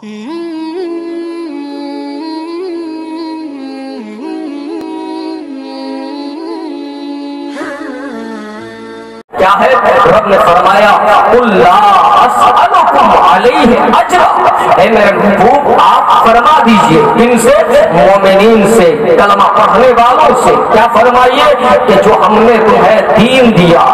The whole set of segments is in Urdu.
کیا ہے؟ رب نے فرمایا قُلْ لَا أَسْأَلُكُمْ عَلَيْهِ أَجْرًا، اے میرے محبوب آپ فرما دیجئے کن سے؟ مومنین سے، کلمہ پڑھنے والوں سے۔ کیا فرمائیے کہ جو ہم نے تمہیں دین دیا،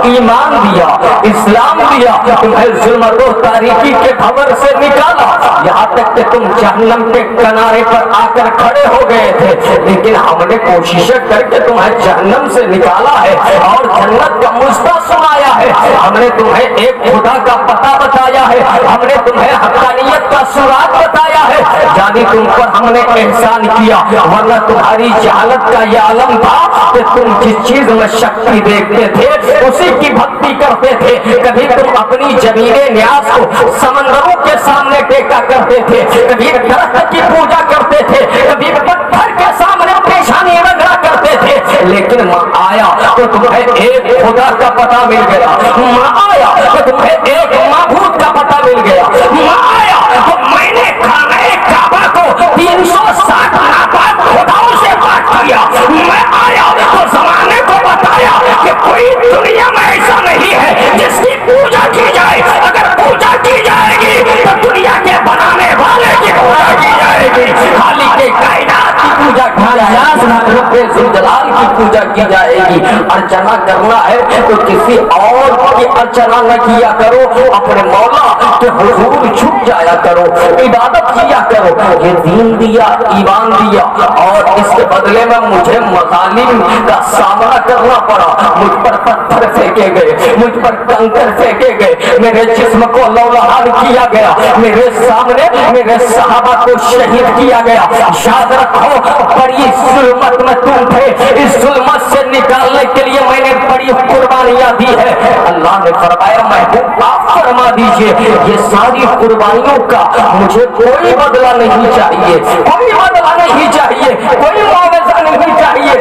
ایمان دیا، اسلام دیا، تمہیں ظلمت و تاریکی کے بھور سے نکالا، یہاں تک کہ تم جہنم کے کنارے پر آ کر کھڑے ہو گئے تھے، لیکن ہم نے کوششیں کر کے تمہیں جہنم سے نکالا ہے اور جنت کا مستہ سنایا ہے۔ ہم نے تمہیں ایک خدا کا پتہ بتایا ہے، ہم نے تمہیں حقانیت کا سراغ بتایا ہے، یعنی تم پر ہم نے احسان کیا، ورنہ تمہاری جہالت کا یہ عالم تھا کہ تم جس چیز میں شکتی دیکھتے تھے اسی کی بھکتی کرتے تھے۔ کبھی تم اپنی زمین نیاز کو سمندروں کے سامنے ٹیکا کرتے تھے، کبھی درخت کی پوجا کرتے تھے، کبھی پتھر کے سامنے پیشانی رگڑا کرتے تھے، لیکن ماں آیا تو تمہیں ایک خدا کا پتہ مل گیا، ماں آیا تو تمہیں ایک معبود کا پتہ مل گیا، ماں آیا تو میں نے خانہ کعبہ کو 360 ناپاک خداؤں سے پاک کیا، میں آیا تو زمانے کو بتایا کہ کوئی دنیا میں ایسا نہیں ہے جس کی پوجا کی جائے، اگر پوجا کی جائے گی تو دنیا کے بنانے والے کی پوجا کی جائے گی، خالق کائنات کی پوجا کی جائے گی، رب ذوالجلال کی پوجا کی جائے گی۔ ارچنا کرنا ہے تو کسی اور کی ارچنا نہ کیا کرو، اپنے مولا کے حضور جھک جایا کرو، عبادت کیا کرو۔ یہ دین دیا، ایمان دیا، اور اس کے بدلے میں مجھے مظالم کا سامنا کرنا پڑا، مجھ پر پتھر پھینکے گئے، مجھ پر کنکر پھینکے گئے، میرے جسم کو لولہان کیا گیا، میرے سامنے میرے صحابہ کو شہید کیا گیا۔ یاد رکھو بڑی ظلمت میں تم تھے، اس ظلمت سے نکالنے کے لیے میں نے بڑی قربانیاں دی ہے۔ اللہ نے فرمایا محبوب آپ فرما دیجئے یہ ساری قربانیوں کا مجھے کوئی بدلہ نہیں چاہیے، کوئی بدلہ نہیں چاہیے، کوئی معاوضہ نہیں چاہیے،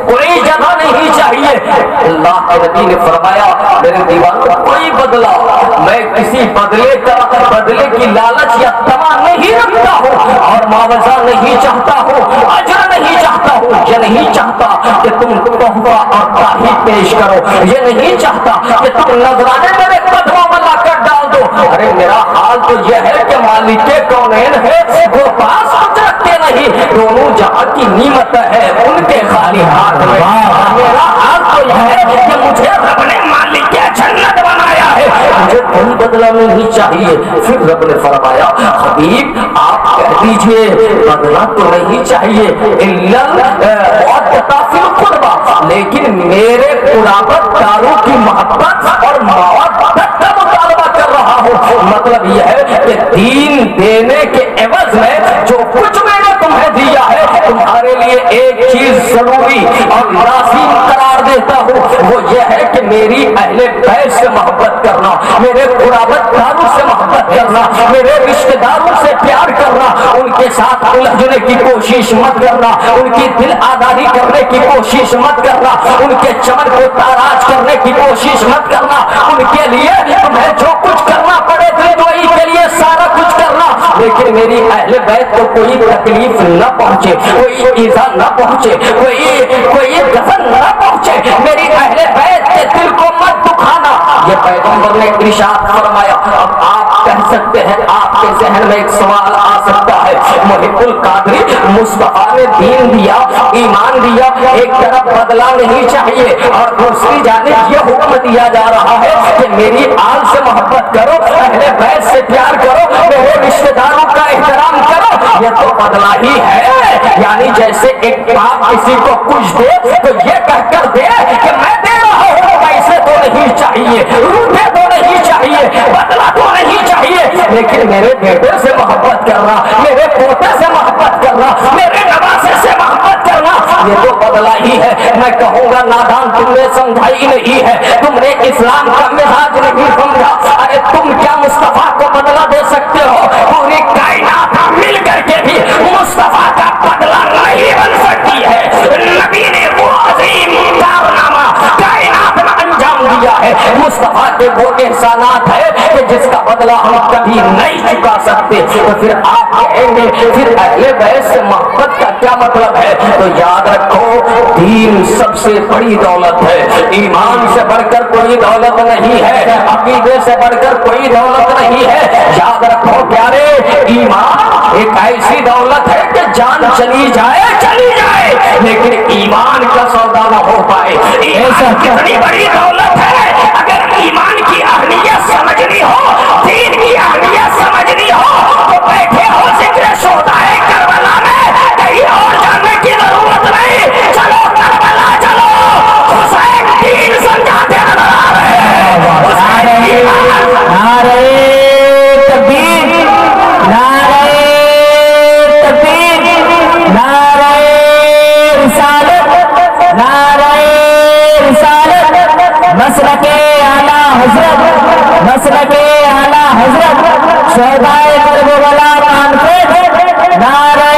کوئی جگہ نہیں چاہیے۔ اللہ کے نبی نے فرمایا میرے دیوانوں کوئی بدلہ، میں کسی بدلے کی لالچ یا تما نہیں رکھتا ہوں اور معاوضہ نہیں چاہتا ہوں، اجر نہیں چاہتا ہوں، یہ نہیں چاہتا کہ تم تحفہ اور تاحی پیش کرو، یہ نہیں چاہتا کہ تم نذرانے میرے قدموں میں لا کر ڈال دو۔ ارے میرا حال تو یہ ہے کہ مالک کونین ہے وہ پاس کچھ رکھتے نہیں، دونوں جہاں کی نعمت ہے ان کے خالی ہاتھ میں۔ میرا حال تو یہ ہے کہ مجھے رب نے مالک جنت بنایا ہے، مجھے کوئی بدلہ نہیں چاہیے۔ پھر رب نے فرمایا حبیب آپ کہہ دیجئے بدلہ تو نہیں چاہیے لیکن میرے قرابت داروں کی محبت اور مواد کا مطالبہ کر رہا ہوں۔ مطلب یہ ہے کہ دین دینے کے عوض میں جو کچھ میں نے تمہیں دیا ہے تمہارے لیے ایک چیز ضروری اور لازم قرار دیتا ہوں، وہ یہ ہے کہ میری اہل بیت سے محبت کرنا، میرے قرابت داروں سے محبت کرنا، میرے رشتہ داروں سے پیار کرنا، ان کے ساتھ الجھنے کی کوشش مت کرنا، ان کی دل آزادی کرنے کی کوشش مت کرنا، ان کے چمن کو تاراج کرنے کی کوشش مت کرنا، ان کے لیے تمہیں جو کچھ کرنا پڑے دلجوئی کے لیے سارا کچھ کرنا، لیکن میری اہل بیت کو کوئی تکلیف نہ پہنچے، کوئی ایذا نہ پہنچے، کوئی دفن نہ پہنچے، میری اہل بیت کے دل کو مت دکھانا، یہ پیغمبر نے ارشاد فرمایا۔ اب آپ کہہ سکتے ہیں، آپ کے ذہن میں ایک سوال آ سکتا ہے، محب القادری مصطفیٰ نے دین دیا، ایمان دیا، ایک طرف بدلہ نہیں چاہیے اور دوسری جانب یہ حکم دیا جا رہا ہے کہ میری آل سے محبت کرو، اہل بیت سے پیار کرو، میرے رشتہ داروں کا احترام کرو، یہ تو بدلہ ہی ہے۔ یعنی جیسے ایک باپ کسی کو کچھ دے تو یہ کہہ کر دے کہ میں دے رہا ہوں، پیسے تو نہیں چاہیے، روپے تو نہیں چاہیے، بدلہ تو نہیں چاہیے، لیکن میرے بیٹے سے محبت کرنا، میرے پوتے سے محبت کرنا، میرے نواسے سے محبت کرنا، یہ تو بدلہ ہی ہے۔ میں کہوں گا نادان تم نے سمجھائی نہیں ہے، تم نے اسلام کا مزاج نہیں سمجھا۔ ارے تم کیا مصطفیٰ کو بدلہ دے سکتے ہو؟ پوری کائنات مل کر کے بھی مصطفیٰ کا بدلہ نہیں بن سکتی ہے۔ نبی نے وہ عظیم کارنامہ کائنات میں انجام دیا ہے، مصطفیٰ کے وہ احسانات ہے کہ جس کا بدلہ ہم کبھی نہیں چکا سکتے۔ تو پھر آپ کہیں گے پھر اہل بیت سے محبت کا کیا مطلب ہے؟ تو یاد رکھو دین سب سے بڑی دولت ہے، ایمان سے بڑھ کر کوئی دولت نہیں ہے، عقیدے سے بڑھ کر کوئی دولت نہیں ہے۔ یاد رکھو پیارے، ایمان ایک ایسی دولت ہے کہ جان چلی جائے لیکن ایمان کا سودا نہ ہو پائے۔ ایمان کتنی بڑی دولت ہے، اگر ایمان کی اہمیت سمجھنی ہو، دین کی اہمیت سمجھنی ہو تو بیٹھے ہو ذکر شہدائے کربلا میں، کہیں اور جانے کی ضرورت نہیں، چلو کربلا چلو، حسین دین سمجھاتے نظر آ رہے ہیں۔ نعرہ تکبیر، نعرہ تکبیر، نعرہ رسالت، نعرہ رسالت، مسلک اعلیٰ حضرت، مسلک اعلیٰ حضرت شہدائے کربلا کانفرنس، نعرہ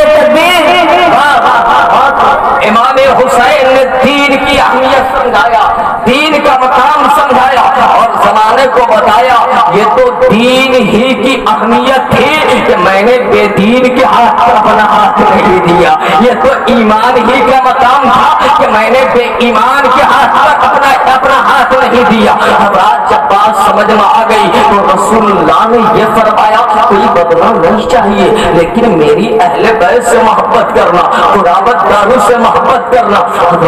تکبیر۔ امام حسین نے دین کی اہمیت سمجھایا، دین کا مقام سمجھایا اور زمانے کو بتایا یہ تو دین ہی کی اہمیت تھی کہ میں نے بے دین کے ہاتھ پر اپنا ہاتھ نہیں دیا، یہ تو ایمان ہی کا مقام تھا کہ میں نے بے ایمان کے ہاتھ پر اپنا ہاتھ نہیں دیا۔ اب آج جب بات سمجھ میں آ گئی تو رسول اللہ نے یہ فرمایا کوئی بدلہ نہیں چاہیے لیکن میری اہل بیت سے محبت کرنا، قرابت داروں سے محبت کرنا۔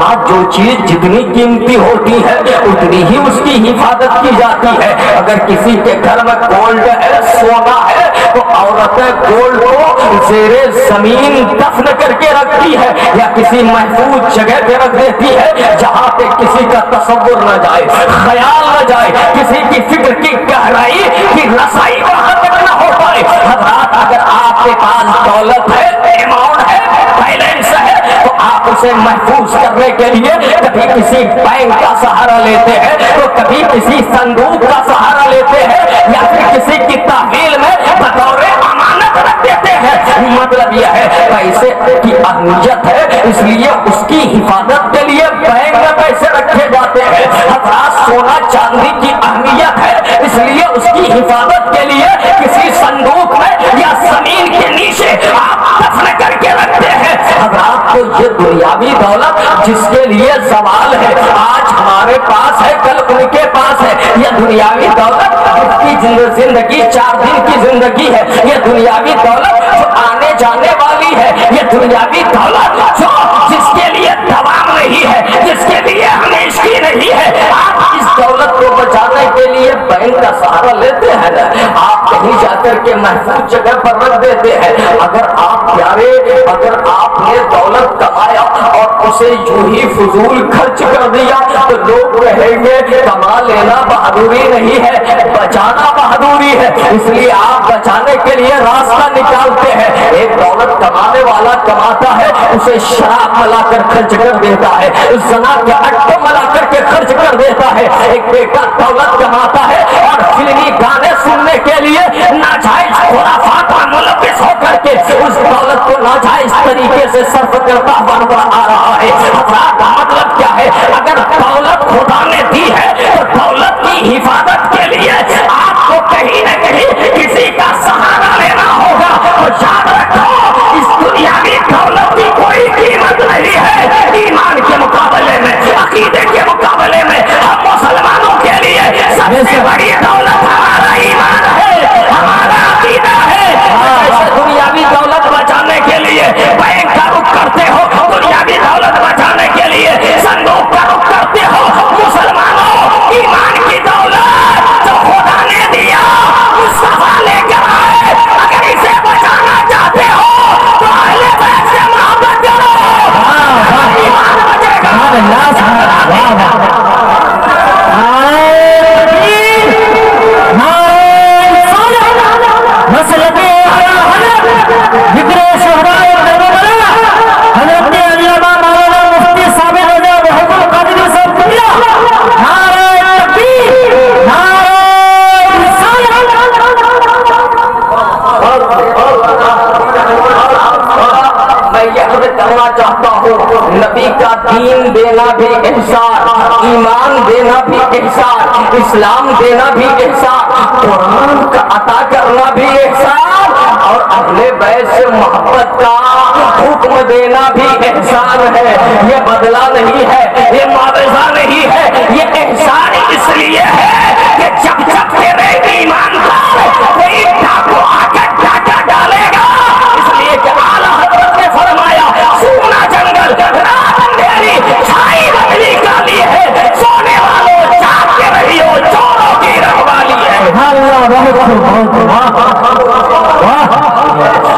اب جو چیز جتنی قیمتی ہوتی ہے اتنی ہی اس کی حفاظت کی جاتی ہے۔ اگر کسی کے گھر میں گولڈ ہے، سونا ہے تو عورتیں گولڈ کو زیر زمین دفن کر کے رکھتی ہے یا کسی محفوظ جگہ پہ رکھ دیتی ہے جہاں پہ کسی کا تصور نہ جائے، خیال نہ جائے، کسی کی فکر کی گہرائی کی رسائی وہاں تک نہ ہو پائے۔ حضرات اگر آپ کے پاس دولت ہے، اماؤنٹ ہے، بیلنس ہے تو آپ اسے محفوظ کرنے کے لیے کبھی کسی بینک کا سہارا لیتے ہیں تو کبھی کسی صندوق کا سہارا لیتے ہیں یا پھر کسی کی تحویل میں بطور امانت رکھ دیتے ہیں۔ مطلب یہ ہے پیسے کی اہمیت ہے اس لیے اس کی حفاظت کے لیے بینک میں پیسے رکھے جاتے ہیں۔ حضرات سونا چاندی کی اہمیت ہے اس لیے اس کی حفاظت کے لیے کسی صندوق میں یا زمین کے نیچے آپ دفن کر کے رکھتے ہیں۔ حضرات کو یہ دنیاوی دولت جس کے لیے زوال ہے، آج ہمارے پاس ہے کل ان کے پاس ہے، یہ دنیاوی دولت جس کی زندگی 4 دن کی زندگی ہے، یہ دنیاوی دولت جو آنے جانے والی ہے، یہ دنیاوی دولت جو جس کے لیے دوام نہیں ہے، جس کے لیے ہمیشگی نہیں ہے، آپ اس دولت کو بچانے کے لیے بینک کا سہارا لیتے ہیں نا، آپ کہیں جا کر کے محفوظ جگہ پر رکھ دیتے ہیں۔ اگر آپ پیارے، اگر آپ نے دولت کمایا اور اسے یوں ہی فضول خرچ کر دیا تو لوگ کہیں گے کما لینا بہادری نہیں ہے، بچانا بہادری ہے، اس لیے آپ بچانے کے لیے راستہ نکالتے ہیں۔ ایک دولت کمانے والا کماتا ہے اسے شراب ملا کر خرچ کر دیتا ہے، زنا کے اٹے ملا کر کے خرچ کر دیتا ہے۔ ایک بیٹا دولت کماتا ہے اور فلمی گانے سننے کے لیے ناجائز خرافات میں ملوث ہو کر کے اس دولت کو ناجائز طریقے سے صرف کرتا ہوا نظر آ رہا ہے۔ مطلب کیا ہے؟ اگر دولت خدا نے دی ہے تو دولت کی حفاظت کے لیے آپ کو کہیں نہ کہیں کسی کا سہارا لینا ہوگا۔ تو یاد رکھو اس دنیاوی دولت کی کوئی قیمت نہیں ہے ایمان کے مقابلے میں، عقیدے کے مقابلے میں۔ ہم مسلمانوں کے لیے سب سے بڑی دولت ہمارا ایمان ہے، ہمارا عقیدہ ہے۔ دنیاوی دولت بچانے کے لیے بینک کا رخ کرتے ہو، دنیاوی دولت بچانے کے لیے صندوق کا رخ کرتے ہو، مسلمانوں ایمان کی دولت جو خدا نے دیا مصطفیٰ لے کر آئے، اگر اسے بچانا چاہتے ہو تو اہل بیت سے محبت کرو، ایمان بچے گا۔ چاہتا ہوں نبی کا دین دینا بھی احسان، ایمان دینا بھی احسان، اسلام دینا بھی احسان، قرآن کا عطا کرنا بھی احسان، اہل بیت سے محبت کا حکم دینا بھی احسان ہے، یہ بدلہ نہیں ہے، یہ معاوضہ نہیں ہے، یہ احسان اس لیے ہے کہ جب جب تیرے ایمان کا کوئی ڈاکو آ کے ڈاکہ ڈالے گا، اس لیے کہ اعلیٰ حضرت نے فرمایا سونا جنگل رات اندھیری چھائی رکھنے کا لیے ہے، سونے والوں جاگ کے رہیو چوروں کی رکھوالی ہے۔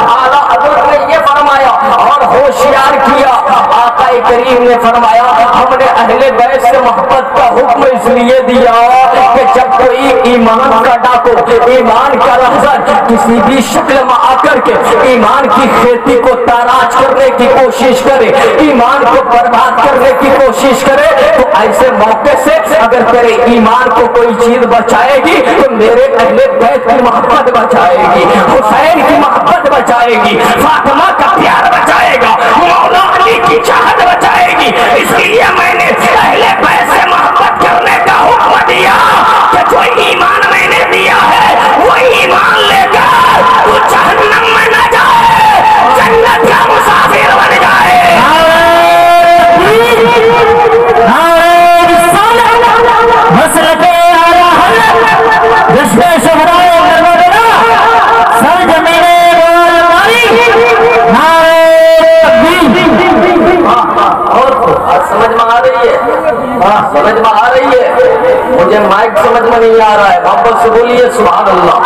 اعلیٰ حضرت نے یہ فرمایا اور ہوشیار کیا، آقا کریم نے فرمایا ہم نے اہل بیت سے محبت کا حکم اس لیے دیا کہ جب کوئی ایمان کا ڈاکو، ایمان کا رہزن کسی بھی شکل میں آ کر کے ایمان کی کھیتی کو تاراج کرنے کی کوشش کرے، ایمان کو برباد کرنے کی کوشش کرے، تو ایسے موقع سے اگر تیرے ایمان کو کوئی چیز بچائے گی تو میرے اہل بیت کی محبت بچائے گی، حسین کی محبت بچائے گی، فاطمہ کا پیار بچائے گا، مولا علی کی چاہت بچائے گی۔ اس لیے میں نے اہل بیت سے محبت کرنے کا حکم دیا کہ جو ایمان میں نے دیا ہے وہ ایمان لے کر تو جہنم میں نہ جائے، جنت کا مسافر بن جائے۔ سمجھ میں آ رہی ہے؟ سمجھ میں آ رہی ہے؟ مجھے مائک سمجھ میں نہیں آ رہا ہے، محبت سے بولیے سبحان اللہ،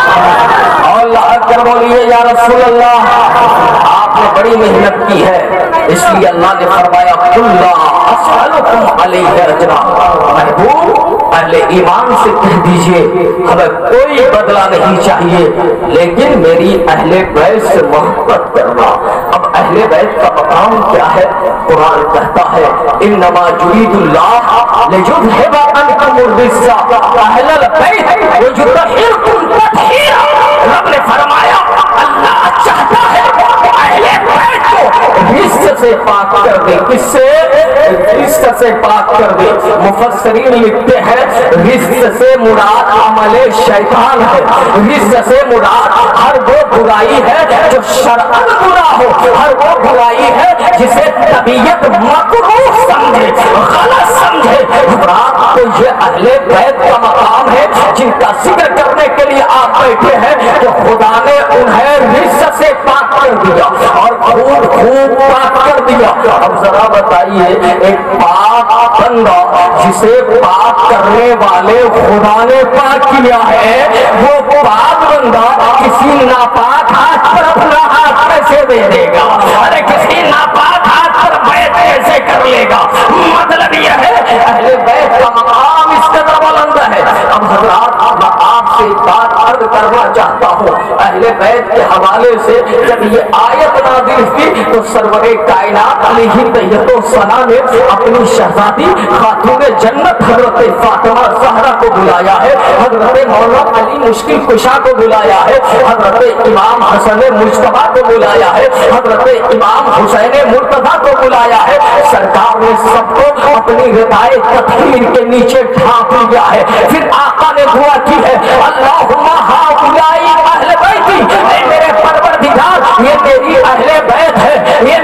اور اللہ اکبر بولیے یا رسول اللہ۔ آپ نے بڑی محنت کی ہے، اس لیے اللہ نے فرمایا قل لا اسألکم علیہ اجرا، محبوب اہل ایمان سے کہہ دیجئے ہمیں کوئی بدلہ نہیں چاہیے، لیکن میری اہل بیت سے محبت کرنا۔ اب اہل بیت کا مقام کیا ہے؟ قرآن کہتا ہے انما یرید اللہ لیذھب عنکم الرجس اہل البیت ویطہرکم تطہیرا۔ رب نے فرمایا اللہ چاہتا ہے اہل بیت کو رجس سے پاک کر دے، کس سے؟ رجس سے پاک کر دے۔ مفسرین لکھتے ہیں رجس سے مراد عمل شیطان ہے، رجس سے مراد ہر وہ برائی ہے جو شرعاً برا ہو، ہر وہ برائی ہے جسے طبیعت مکروہ سمجھے، غلط سمجھے۔ رات کو یہ اہل بیت کا مقام ہے جن کا ذکر کرنے کے لیے آپ بیٹھے ہیں کہ خدا نے انہیں رجس سے پاک کر دیا اور خوب پاک کر دیا۔ اب ذرا بتائیے ایک پاک بندہ جسے پاک کرنے والے خدا نے پاک کیا ہے، وہ پاک بندہ کسی ناپاک ہاتھ پر اپنا ہاتھ کیسے دے دے گا؟ ارے کسی ناپاک ہاتھ پر بیعت کیسے کر لے گا؟ مطلب یہ ہے اہل بیت کا مقام اس قدر بلند ہے۔ اب حضرات میں آپ سے بات عرض کرنا چاہتا ہوں، اہل بیت کے حوالے سے جب یہ آیت نازل ہوئی تو سرور کائنات علیہ تحیت و ثنا نے اپنی شہزادی خاتون جنت حضرت فاطمہ زہرا کو بلایا ہے، حضرت مولا علی مشکل کشا کو بلایا ہے، حضرت امام حسن مجتبیٰ کو بلایا ہے، حضرت امام حسین مرتضیٰ کو بلایا ہے۔ سرکار نے سب کو اپنی ردائے تطہیر کے نیچے ڈھانپ لیا ہے۔ پھر آقا نے دعا کی ہے اللہم ہؤلاء اہل بیتی، اے میرے پروردگار یہ میری اہل بیت ہے، یہ